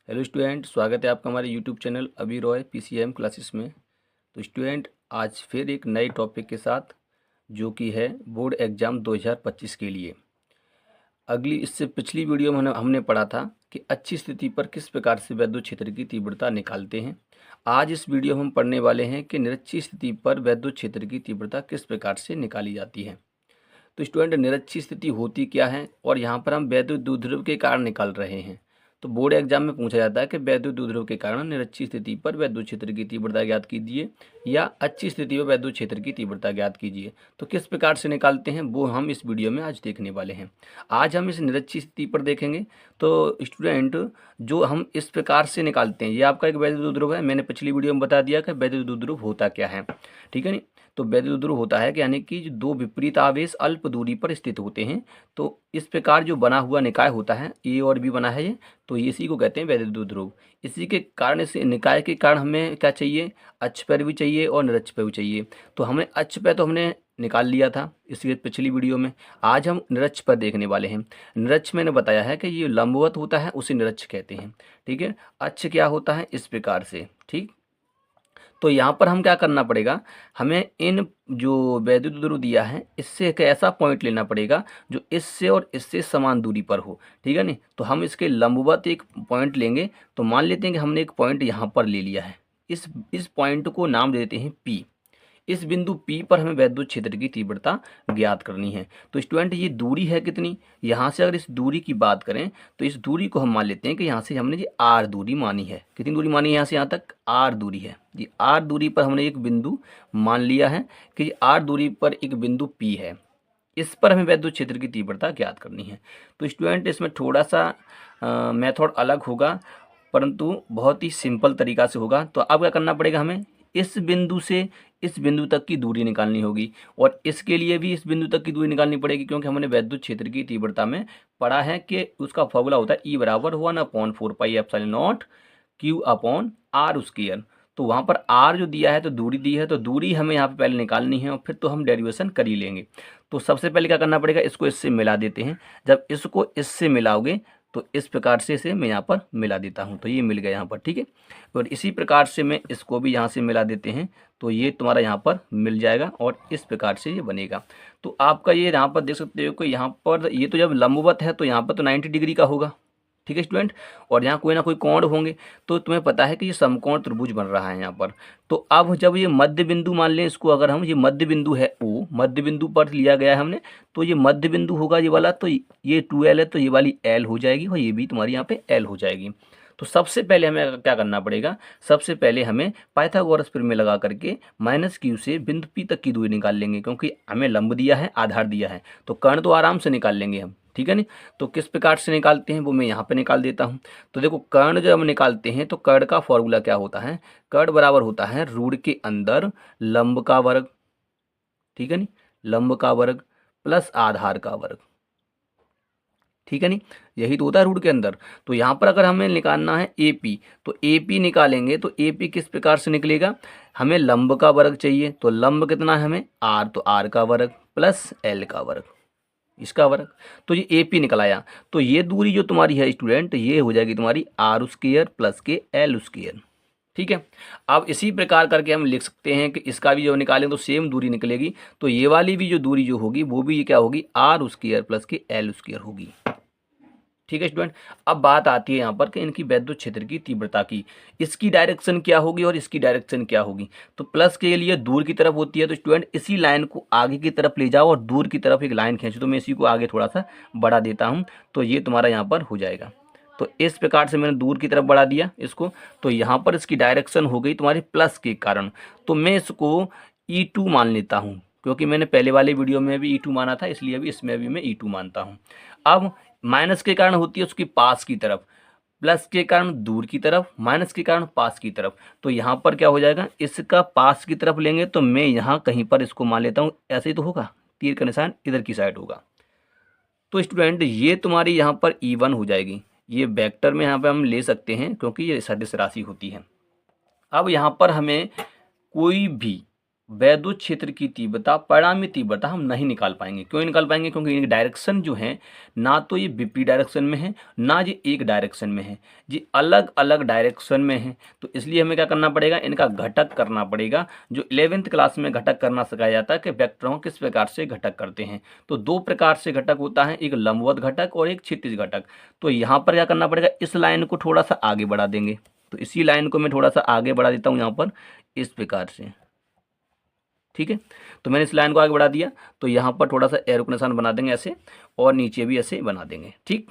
Hello student, स्वागत है आपका हमारे यूट्यूब चैनल अभी रॉय पीसीएम क्लासेस में। तो स्टूडेंट, आज फिर एक नए टॉपिक के साथ, जो कि है बोर्ड एग्ज़ाम 2025 के लिए। इससे पिछली वीडियो में हमने पढ़ा था कि अच्छी स्थिति पर किस प्रकार से वैद्युत क्षेत्र की तीव्रता निकालते हैं। आज इस वीडियो में हम पढ़ने वाले हैं कि निरक्षी स्थिति पर वैद्युत क्षेत्र की तीव्रता किस प्रकार से निकाली जाती है। तो स्टूडेंट, निरक्षी स्थिति होती क्या है और यहाँ पर हम वैद्युत द्विध्रुव के कारण निकाल रहे हैं। तो बोर्ड एग्जाम में पूछा जाता है कि वैद्युत द्विध्रुव के कारण निरक्षी स्थिति पर वैद्युत क्षेत्र की तीव्रता ज्ञात कीजिए या अच्छी स्थिति पर वैद्युत क्षेत्र की तीव्रता ज्ञात कीजिए। तो किस प्रकार से निकालते हैं वो हम इस वीडियो में आज देखने वाले हैं। आज हम इस निरक्षी स्थिति पर देखेंगे। तो स्टूडेंट, जो हम इस प्रकार से निकालते हैं, ये आपका एक वैद्युत द्विध्रुव है। मैंने पिछली वीडियो में बता दिया कि वैद्युत द्विध्रुव होता क्या है, ठीक है नी। तो वैद्युत द्विध्रुव होता है कि यानी कि जो दो विपरीत आवेश अल्प दूरी पर स्थित होते हैं। तो इस प्रकार जो बना हुआ निकाय होता है, ए और बी बना है ये, तो इसी को कहते हैं वैद्युत द्विध्रुव। इसी के कारण, इस निकाय के कारण हमें क्या चाहिए, अक्ष पर भी चाहिए और निरक्ष पर भी चाहिए। तो हमें अक्ष पर तो हमने निकाल लिया था इसके पिछली वीडियो में। आज हम निरक्ष पर देखने वाले हैं। निरक्ष मैंने बताया है कि ये लंबवत होता है, उसे निरक्ष कहते हैं, ठीक है। अक्ष क्या होता है, इस प्रकार से, ठीक। तो यहाँ पर हम क्या करना पड़ेगा, हमें इन जो वैद्युत द्विध्रुव दिया है इससे एक ऐसा पॉइंट लेना पड़ेगा जो इससे और इससे समान दूरी पर हो, ठीक है नहीं। तो हम इसके लंबवत एक पॉइंट लेंगे। तो मान लेते हैं कि हमने एक पॉइंट यहाँ पर ले लिया है। इस पॉइंट को नाम दे देते हैं पी। इस बिंदु P पर हमें वैद्युत क्षेत्र की तीव्रता ज्ञात करनी है। तो स्टूडेंट, ये दूरी है कितनी, यहाँ से अगर इस दूरी की बात करें तो इस दूरी को हम मान लेते हैं कि यहाँ से हमने ये R दूरी मानी है। कितनी दूरी मानी है, यहाँ से यहाँ तक R दूरी है। ये R दूरी पर हमने एक बिंदु मान लिया है कि R दूरी पर एक बिंदु P है। इस पर हमें वैद्युत क्षेत्र की तीव्रता ज्ञात करनी है। तो स्टूडेंट, इसमें थोड़ा सा मेथड अलग होगा, परंतु बहुत ही सिंपल तरीका से होगा। तो अब क्या करना पड़ेगा, हमें इस बिंदु से इस बिंदु तक की दूरी निकालनी होगी और इसके लिए भी इस बिंदु तक की दूरी निकालनी पड़ेगी, क्योंकि हमने वैद्युत क्षेत्र की तीव्रता में पढ़ा है कि उसका फॉर्मूला होता है E बराबर 1/4πε0 Q/r²। तो वहाँ पर r जो दिया है तो दूरी दी है, तो दूरी हमें यहाँ पे पहले निकालनी है और फिर तो हम डेरिवेशन कर ही लेंगे। तो सबसे पहले क्या करना पड़ेगा, इसको इससे मिला देते हैं। जब इसको इससे मिलाओगे तो इस प्रकार से इसे मैं यहाँ पर मिला देता हूँ, तो ये मिल गया यहाँ पर, ठीक है। और इसी प्रकार से मैं इसको भी यहाँ से मिला देते हैं, तो ये तुम्हारा यहाँ पर मिल जाएगा और इस प्रकार से ये बनेगा। तो आपका ये यहाँ पर देख सकते हो कि यहाँ पर ये तो जब लंबवत है तो यहाँ पर तो 90 डिग्री का होगा, ठीक है स्टूडेंट। और यहाँ कोई ना कोई कोण होंगे, तो तुम्हें पता है कि ये समकोण त्रिभुज बन रहा है यहाँ पर। तो अब जब ये मध्य बिंदु मान लें इसको, अगर हम, ये मध्य बिंदु है O, मध्य बिंदु पर लिया गया है हमने, तो ये मध्य बिंदु होगा ये वाला। तो ये 2L है तो ये वाली L हो जाएगी और ये भी तुम्हारी यहाँ पे L हो जाएगी। तो सबसे पहले हमें क्या करना पड़ेगा, सबसे पहले हमें पाइथागोरस प्रमेय लगा करके -Q से बिंदु P तक की दूरी निकाल लेंगे, क्योंकि हमें लंब दिया है, आधार दिया है, तो कर्ण तो आराम से निकाल लेंगे हम, ठीक है नहीं। तो किस प्रकार से निकालते हैं वो मैं यहाँ पे निकाल देता हूँ। तो देखो, कर्ण जब हम निकालते हैं तो कर्ण का फॉर्मूला क्या होता है, कर्ण बराबर होता है रूढ़ के अंदर लंब का वर्ग, ठीक है नहीं, लंब का वर्ग प्लस आधार का वर्ग, ठीक है नहीं। यही तो होता है रूढ़ के अंदर। तो यहाँ पर अगर हमें निकालना है AP, तो AP निकालेंगे तो AP किस प्रकार से निकलेगा, हमें लंब का वर्ग चाहिए, तो लंब कितना है हमें R, तो R का वर्ग प्लस L का वर्ग, इसका वर्ग। तो ये AP निकल आया। तो ये दूरी जो तुम्हारी है स्टूडेंट, ये हो जाएगी तुम्हारी R² प्लस के L², ठीक है। अब इसी प्रकार करके हम लिख सकते हैं कि इसका भी जो निकालें तो सेम दूरी निकलेगी। तो ये वाली भी जो दूरी जो होगी वो भी क्या होगी, R² प्लस के L² होगी, ठीक है स्टूडेंट। अब बात आती है यहाँ पर कि इनकी वैद्युत क्षेत्र की तीव्रता की, इसकी डायरेक्शन क्या होगी और इसकी डायरेक्शन क्या होगी। तो प्लस के लिए दूर की तरफ होती है, तो स्टूडेंट इसी लाइन को आगे की तरफ ले जाओ और दूर की तरफ एक लाइन खींचो। तो मैं इसी को आगे थोड़ा सा बढ़ा देता हूँ, तो ये तुम्हारा यहाँ पर हो जाएगा। तो इस प्रकार से मैंने दूर की तरफ बढ़ा दिया इसको, तो यहाँ पर इसकी डायरेक्शन हो गई तुम्हारी प्लस के कारण। तो मैं इसको E2 मान लेता हूँ, क्योंकि मैंने पहले वाले वीडियो में भी E2 माना था, इसलिए अभी इसमें भी मैं E2 मानता हूँ। अब माइनस के कारण होती है उसकी पास की तरफ, प्लस के कारण दूर की तरफ, माइनस के कारण पास की तरफ। तो यहाँ पर क्या हो जाएगा, इसका पास की तरफ लेंगे तो मैं यहाँ कहीं पर इसको मान लेता हूँ, ऐसे ही तो होगा, तीर का निशान इधर की साइड होगा। तो स्टूडेंट, ये तुम्हारी यहाँ पर E1 हो जाएगी। ये वेक्टर में यहाँ पे हम ले सकते हैं क्योंकि ये सदिश राशि होती है। अब यहाँ पर हमें कोई भी वैद्युत क्षेत्र की तीव्रता, परिणामी तीव्रता हम नहीं निकाल पाएंगे। क्यों निकाल पाएंगे? क्योंकि इनकी डायरेक्शन जो है ना तो ये विपरीत डायरेक्शन में है ना ये एक डायरेक्शन में है, ये अलग अलग डायरेक्शन में है। तो इसलिए हमें क्या करना पड़ेगा, इनका घटक करना पड़ेगा। जो 11th क्लास में घटक करना सिखाया जाता है कि वेक्टरों किस प्रकार से घटक करते हैं। तो दो प्रकार से घटक होता है, एक लंबवत घटक और एक क्षैतिज घटक। तो यहाँ पर क्या करना पड़ेगा, इस लाइन को थोड़ा सा आगे बढ़ा देंगे। तो इसी लाइन को मैं थोड़ा सा आगे बढ़ा देता हूँ यहाँ पर इस प्रकार से, ठीक है। तो मैंने इस लाइन को आगे बढ़ा दिया, तो यहाँ पर थोड़ा सा एरो का निशान बना देंगे ऐसे, और नीचे भी ऐसे बना देंगे, ठीक।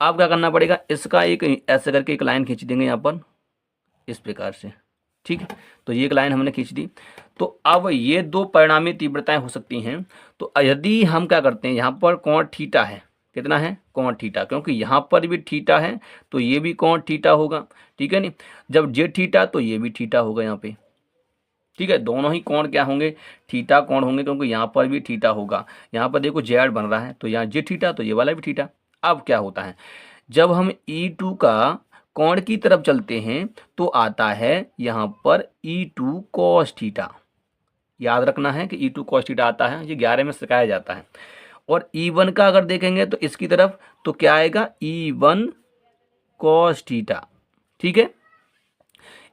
अब क्या करना पड़ेगा, इसका एक ऐसे करके एक लाइन खींच देंगे यहाँ पर इस प्रकार से, ठीक है। तो ये एक लाइन हमने खींच दी। तो अब ये दो परिणामी तीव्रताएं हो सकती हैं। तो यदि हम क्या करते हैं, यहाँ पर कोण थीटा है, कितना है, कोण थीटा, क्योंकि यहाँ पर भी थीटा है तो ये भी कोण थीटा होगा, ठीक है। नहीं, जब जे थीटा तो ये भी थीटा होगा यहाँ पे, ठीक है। दोनों ही कोण क्या होंगे, थीटा कोण होंगे, क्योंकि यहाँ पर भी थीटा होगा। यहाँ पर देखो जेड बन रहा है तो यहाँ जे थीटा, तो ये वाला भी थीटा। अब क्या होता है, जब हम E2 का कोण की तरफ चलते हैं तो आता है यहाँ पर E2 cos थीटा। याद रखना है कि E2 cos थीटा आता है, ये 11 में सिखाया जाता है। और E1 का अगर देखेंगे तो इसकी तरफ तो क्या आएगा, E1 cos थीटा, ठीक है।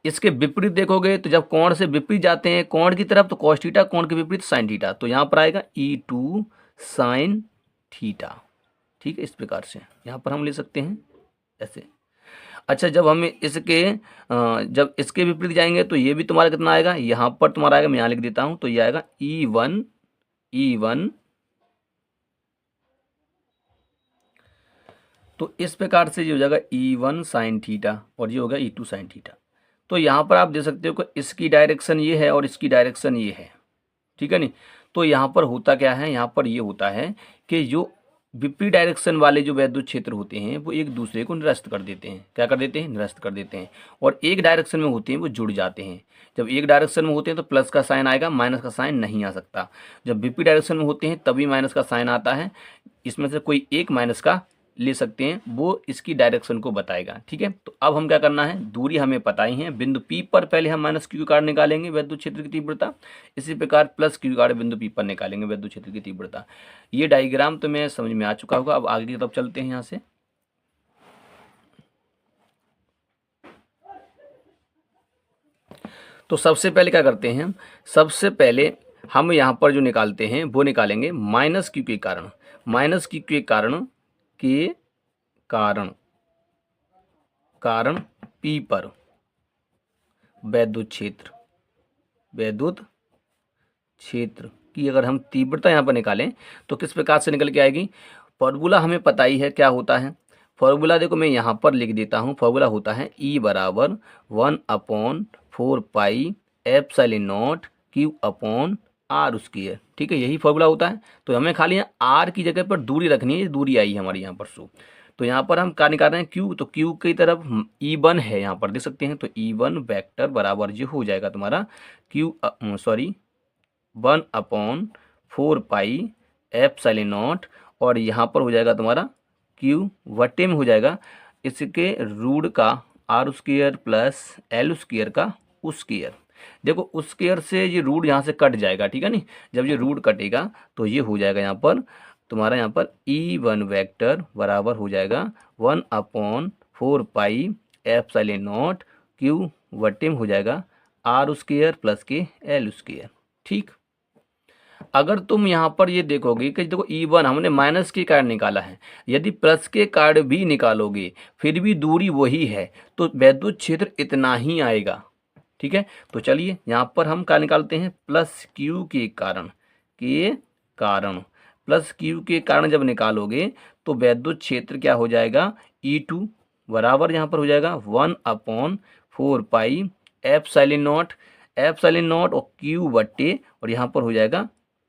इसके विपरीत देखोगे तो जब कोण से विपरीत जाते हैं कोण की तरफ तो cos थीटा, कोण के विपरीत sin थीटा, तो यहाँ पर आएगा E2 sin थीटा, ठीक है। इस प्रकार से यहाँ पर हम ले सकते हैं ऐसे। अच्छा, जब हम जब इसके विपरीत जाएंगे तो ये भी तुम्हारा कितना आएगा, यहाँ पर तुम्हारा आएगा, मैं यहाँ लिख देता हूँ, तो ये आएगा E1 तो इस प्रकार से ये हो जाएगा E1 sin थीटा और ये होगा E2 sin थीटा। तो यहाँ पर आप देख सकते हो कि इसकी डायरेक्शन ये है और इसकी डायरेक्शन ये है, ठीक है। नहीं, तो यहाँ पर होता क्या है, यहाँ पर ये होता है कि जो विपरीत डायरेक्शन वाले जो वैद्युत क्षेत्र होते हैं वो एक दूसरे को निरस्त कर देते हैं। क्या कर देते हैं, निरस्त कर देते हैं। और एक डायरेक्शन में होते हैं वो जुड़ जाते हैं। जब एक डायरेक्शन में होते हैं तो प्लस का साइन आएगा, माइनस का साइन नहीं आ सकता। जब विपरीत डायरेक्शन में होते हैं तभी माइनस का साइन आता है। इसमें से कोई एक माइनस का ले सकते हैं, वो इसकी डायरेक्शन को बताएगा, ठीक है। तो अब हम क्या करना है, दूरी हमें पता ही है, बिंदु P पर पहले हम माइनस क्यू कार्ड निकालेंगे वैद्युत क्षेत्र की तीव्रता, इसी प्रकार प्लस क्यू कार्ड बिंदु P पर निकालेंगे वैद्युत क्षेत्र की तीव्रता। ये डायग्राम तो मैं समझ में आ चुका होगा। अब आगे की तरफ चलते हैं यहाँ से। तो सबसे पहले क्या करते हैं, सबसे पहले हम यहाँ पर जो निकालते हैं वो निकालेंगे माइनस क्यू के कारण, माइनस क्यू के कारण P पर वैद्युत क्षेत्र की अगर हम तीव्रता यहाँ पर निकालें तो किस प्रकार से निकल के आएगी। फॉर्मूला हमें पता ही है क्या होता है। फॉर्मूला देखो मैं यहाँ पर लिख देता हूँ। फॉर्मूला होता है E बराबर 1/4 पाई एप्सिलॉन नॉट Q/r², ठीक है। यही फॉर्मूला होता है। तो हमें खाली यहाँ r की जगह पर दूरी रखनी है, दूरी आई है हमारी यहाँ पर सो। तो यहाँ पर हम क्या निकाल रहे हैं, Q, तो Q की तरफ E1 है, यहाँ पर देख सकते हैं। तो E1 वेक्टर बराबर जो हो जाएगा तुम्हारा 1/4 पाई एप्सिलॉन नॉट, और यहाँ पर हो जाएगा तुम्हारा Q वटे में हो जाएगा इसके रूट का r² प्लस l² का स्क्वायर। देखो उस स्क्वायर से ये रूट यहाँ से कट जाएगा, ठीक है। नहीं, जब ये रूट कटेगा तो ये हो जाएगा यहाँ पर तुम्हारा, यहाँ पर E1 वेक्टर बराबर हो जाएगा 1/4 पाई एप्सिलॉन नॉट Q वटे में हो जाएगा r² प्लस के l², ठीक। अगर तुम यहाँ पर ये देखोगे कि देखो E1 हमने माइनस के कारण निकाला है, यदि प्लस के कारण भी निकालोगे फिर भी दूरी वही है, तो वैद्युत क्षेत्र इतना ही आएगा, ठीक है। तो चलिए यहाँ पर हम क्या निकालते हैं, प्लस क्यू के कारण प्लस क्यू के कारण जब निकालोगे तो वैद्युत क्षेत्र क्या हो जाएगा, E2 बराबर यहाँ पर हो जाएगा 1/4 पाई एप्सिलॉन नॉट और क्यू वटे, और यहाँ पर हो जाएगा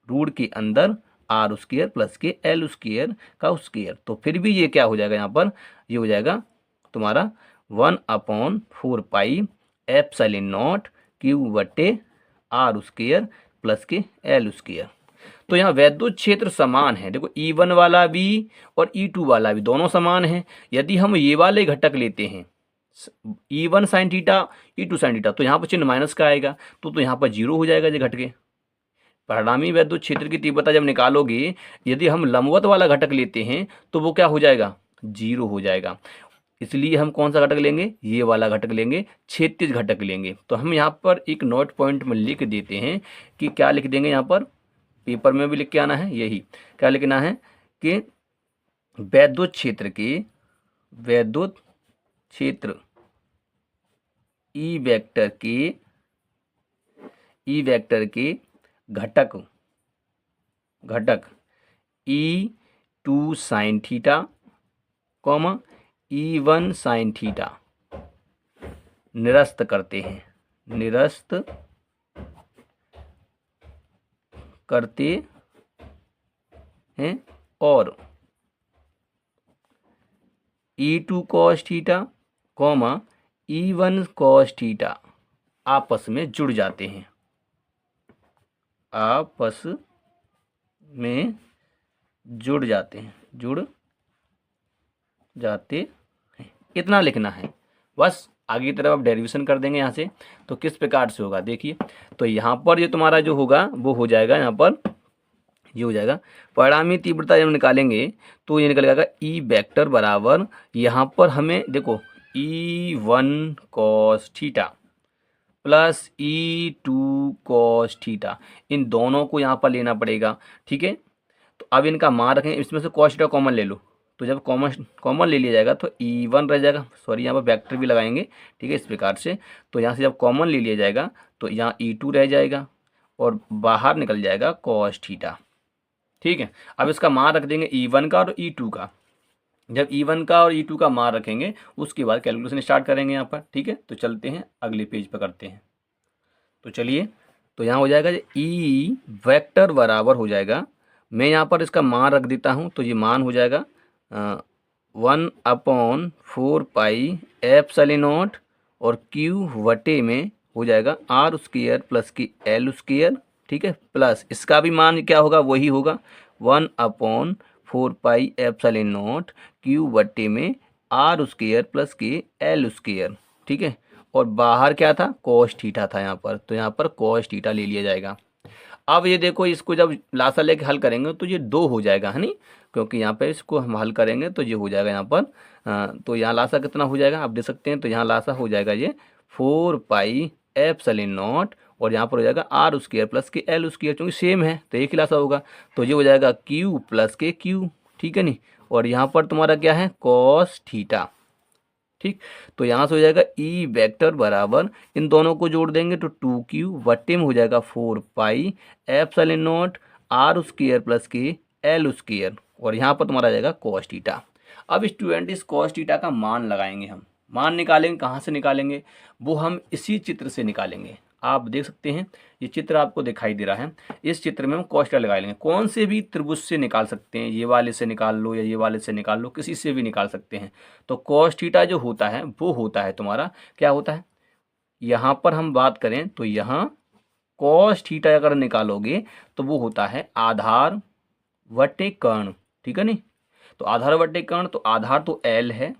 रूट के अंदर r² प्लस के l² का स्क्वायर। तो फिर भी ये क्या हो जाएगा, यहाँ पर ये हो जाएगा तुम्हारा 1/4 पाई एप्सिलॉन नॉट Q वटे r² प्लस के l²। तो यहाँ वैद्युत क्षेत्र समान है। देखो E1 वाला भी और E2 वाला भी दोनों समान है। यदि हम ये वाले घटक लेते हैं E1 sin theta E2 sin theta, तो यहाँ पर चिन्ह माइनस का आएगा, तो यहाँ पर 0 हो जाएगा ये घट के, परिणामी वैद्युत क्षेत्र की तीव्रता जब निकालोगे, यदि हम लंबवत वाला घटक लेते हैं तो वो क्या हो जाएगा, 0 हो जाएगा। इसलिए हम कौन सा घटक लेंगे, ये वाला घटक लेंगे, क्षैतिज घटक लेंगे। तो हम यहाँ पर एक नोट पॉइंट में लिख देते हैं कि क्या लिख देंगे, यहाँ पर पेपर में भी लिख के आना है, यही क्या लिखना है कि वैद्युत क्षेत्र ई वेक्टर के घटक E2 sine theta, E1 sine theta निरस्त करते हैं और E2 cos theta, E1 cos theta आपस में जुड़ जाते हैं, जुड़ जाते हैं। इतना लिखना है बस। आगे की तरफ आप डेरिवेशन कर देंगे यहाँ से। तो किस प्रकार से होगा देखिए, तो यहाँ पर ये तुम्हारा जो होगा वो हो जाएगा, यहाँ पर ये हो जाएगा परिणामी तीव्रता जब निकालेंगे तो ये निकल जाएगा ई वेक्टर बराबर, यहाँ पर हमें देखो E1 cos theta plus E2 cos theta, इन दोनों को यहाँ पर लेना पड़ेगा। ठीक है, तो अब इनका मान रखें, इसमें से cos थीटा कॉमन ले लो, तो जब कॉमन ले लिया जाएगा तो E1 रह जाएगा, सॉरी यहाँ पर वेक्टर भी लगाएंगे। ठीक है, इस प्रकार से तो यहाँ से जब कॉमन ले लिया जाएगा तो यहाँ E2 रह जाएगा और बाहर निकल जाएगा cos थीटा। ठीक है, अब इसका मान रख देंगे E1 का और E2 का। जब E1 का और E2 का मान रखेंगे उसके बाद कैलकुलेशन स्टार्ट करेंगे यहाँ पर। ठीक है, तो चलते हैं अगले पेज पर करते हैं। तो चलिए, तो यहाँ हो जाएगा ई वेक्टर बराबर हो जाएगा, मैं यहाँ पर इसका मान रख देता हूँ, तो ये मान हो जाएगा 1/4 एप्सिलॉन और Q वटे में हो जाएगा R स्क्वायर प्लस की L स्क्वायर। ठीक है, प्लस इसका भी मान क्या होगा, वही होगा 1/4 एप्सिलॉन Q वटे में R स्क्वायर प्लस की L स्क्वायर। ठीक है, और बाहर क्या था, cos थीटा था यहाँ पर, तो यहाँ पर cos थीटा ले लिया जाएगा। अब ये देखो, इसको जब लासा लेके हल करेंगे तो ये 2 हो जाएगा, है नहीं, क्योंकि यहाँ पे इसको हम हल करेंगे तो ये हो जाएगा यहाँ पर तो यहाँ लासा कितना हो जाएगा आप देख सकते हैं, तो यहाँ लासा हो जाएगा ये 4 एप्सिलॉन और यहाँ पर हो जाएगा R स्क्वायर प्लस के L स्क्वायर, क्योंकि सेम है तो एक ही लासा होगा, तो ये हो जाएगा Q प्लस के Q। ठीक है नहीं, और यहाँ पर तुम्हारा क्या है, cos थीटा। ठीक, तो यहाँ से हो जाएगा ई वेक्टर बराबर, इन दोनों को जोड़ देंगे तो 2Q वट्टे में हो जाएगा 4 एप्सिलॉन R स्क्वायर प्लस के L स्क्वायर, और यहाँ पर तुम्हारा आ जाएगा cos थीटा। अब स्टूडेंट इस cos थीटा का मान लगाएंगे, हम मान निकालेंगे, कहाँ से निकालेंगे, वो हम इसी चित्र से निकालेंगे। आप देख सकते हैं ये चित्र आपको दिखाई दे रहा है, इस चित्र में हम cos थीटा लगा लेंगे। कौन से भी त्रिभुज से निकाल सकते हैं, ये वाले से निकाल लो या ये वाले से निकाल लो, किसी से भी निकाल सकते हैं। तो cos थीटा जो होता है वो होता है तुम्हारा, क्या होता है, यहाँ पर हम बात करें तो यहाँ cos थीटा अगर निकालोगे तो वो होता है आधार वटे कर्ण। ठीक है नहीं, तो आधार वटे कर्ण, तो आधार तो L है,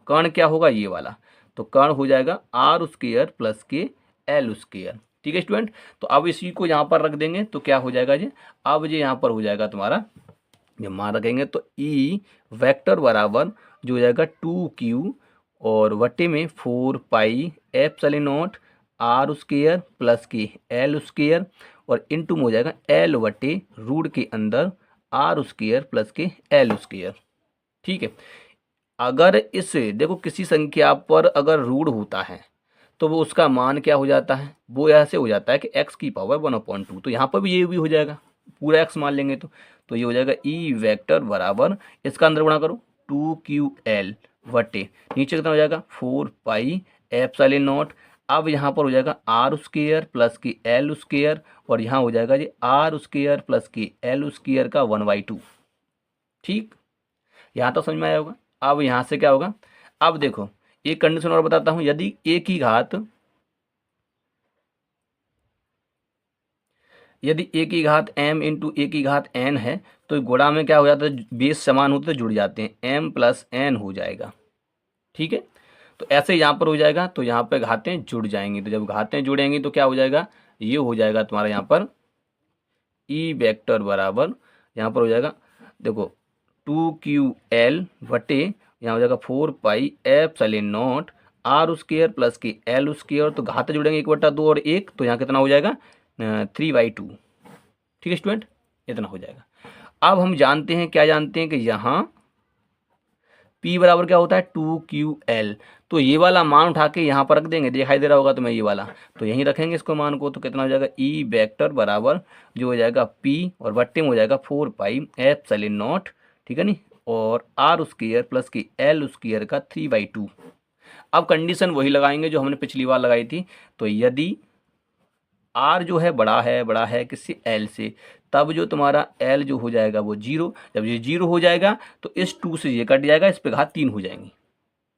कर्ण क्या होगा, ये वाला, तो कर्ण हो जाएगा R स्क्वायर प्लस के L स्क्वायर। ठीक है स्टूडेंट, तो अब इसी को यहाँ पर रख देंगे तो क्या हो जाएगा जी, अब ये यहाँ पर हो जाएगा तुम्हारा, जब मान रखेंगे तो ई वेक्टर बराबर जो हो जाएगा 2Q और वटे में 4 एप्सिलॉन R स्क्वायर प्लस की L स्क्वायर और इनटू में हो जाएगा L वटे रूट के अंदर R स्क्वायर प्लस के L स्क्वायर। ठीक है, अगर इस देखो किसी संख्या पर अगर रूट होता है तो वो उसका मान क्या हो जाता है, वो ऐसे हो जाता है कि x की पावर 1/2, तो यहाँ पर भी ये भी हो जाएगा, पूरा x मान लेंगे तो ये हो जाएगा ई वेक्टर बराबर, इसका अंदर गुणा करो 2QL वटे नीचे कितना हो जाएगा 4 एप्सिलॉन। अब यहाँ पर हो जाएगा R स्क्वायर प्लस की L स्क्वायर और यहाँ हो जाएगा जी R स्क्वायर प्लस की L स्क्वायर का 1/2। ठीक, यहाँ तो समझ में आया होगा। अब यहाँ से क्या होगा, अब देखो एक कंडीशन और बताता हूं, यदि a की घात m इंटू a की घात n है तो गुणा में क्या हो जाता है, बेस समान होते तो जुड़ जाते हैं, m प्लस n हो जाएगा। ठीक है, तो ऐसे यहाँ पर हो जाएगा, तो यहाँ पे घातें जुड़ जाएंगी, तो जब घातें जुड़ेंगी तो क्या हो जाएगा, ये हो जाएगा तुम्हारा यहाँ पर ई वेक्टर बराबर यहाँ पर हो जाएगा, देखो 2QL बटे यहाँ हो जाएगा 4 pi epsilon naught r square plus k l square, तो घात जुड़ेंगे 1/2 और 1, तो यहाँ कितना हो जाएगा 3/2। ठीक है स्टूडेंट, इतना हो जाएगा। अब हम जानते हैं, क्या जानते हैं कि यहाँ P बराबर क्या होता है 2QL, तो ये वाला मान उठा के यहाँ पर रख देंगे, दिखाई दे रहा होगा तुम्हें ये वाला, तो यहीं रखेंगे इसको मान को, तो कितना हो जाएगा ई वेक्टर बराबर जो हो जाएगा P और बट्टे में हो जाएगा 4 पाई एप्सिलॉन नॉट, ठीक है नी, और आर स्क्वायर प्लस की एल स्क्वायर का 3/2। अब कंडीशन वही लगाएंगे जो हमने पिछली बार लगाई थी, तो यदि आर जो है बड़ा है किससे, एल से, तब जो तुम्हारा एल जो हो जाएगा वो 0, जब ये 0 हो जाएगा तो इस 2 से ये कट जाएगा, इस पे घात 3 हो जाएंगी।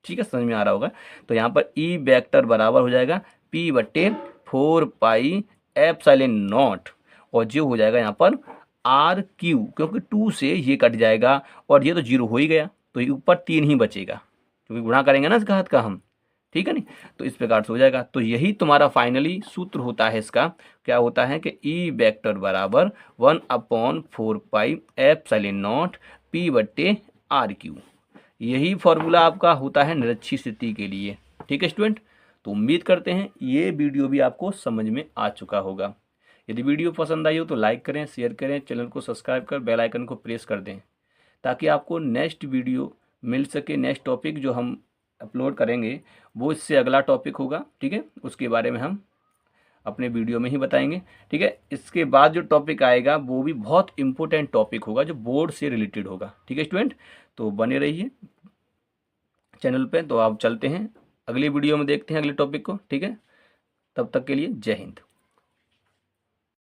ठीक है, समझ में आ रहा होगा। तो यहाँ पर ई वेक्टर बराबर हो जाएगा P बट्टे 4 पाई एप्सिलॉन नॉट, और जो हो जाएगा यहाँ पर आर क्यू, क्योंकि 2 से ये कट जाएगा और ये तो 0 हो ही गया, तो ये ऊपर 3 ही बचेगा, क्योंकि गुणा करेंगे ना इस घात का हम, ठीक है नहीं, तो इस प्रकार से हो जाएगा। तो यही तुम्हारा फाइनली सूत्र होता है इसका, क्या होता है कि ई वेक्टर बराबर 1/4 पाई एप्सिलॉन नॉट P बट्टे आर क्यू। यही फॉर्मूला आपका होता है निरक्षीय स्थिति के लिए। ठीक है स्टूडेंट, तो उम्मीद करते हैं ये वीडियो भी आपको समझ में आ चुका होगा। यदि वीडियो पसंद आई हो तो लाइक करें, शेयर करें, चैनल को सब्सक्राइब कर बेल आइकन को प्रेस कर दें, ताकि आपको नेक्स्ट वीडियो मिल सके। नेक्स्ट टॉपिक जो हम अपलोड करेंगे वो इससे अगला टॉपिक होगा, ठीक है, उसके बारे में हम अपने वीडियो में ही बताएंगे। ठीक है, इसके बाद जो टॉपिक आएगा वो भी बहुत इंपॉर्टेंट टॉपिक होगा, जो बोर्ड से रिलेटेड होगा। ठीक है स्टूडेंट, तो बने रहिए चैनल पे। तो आप चलते हैं अगली वीडियो में, देखते हैं अगले टॉपिक को। ठीक है, तब तक के लिए जय हिंद।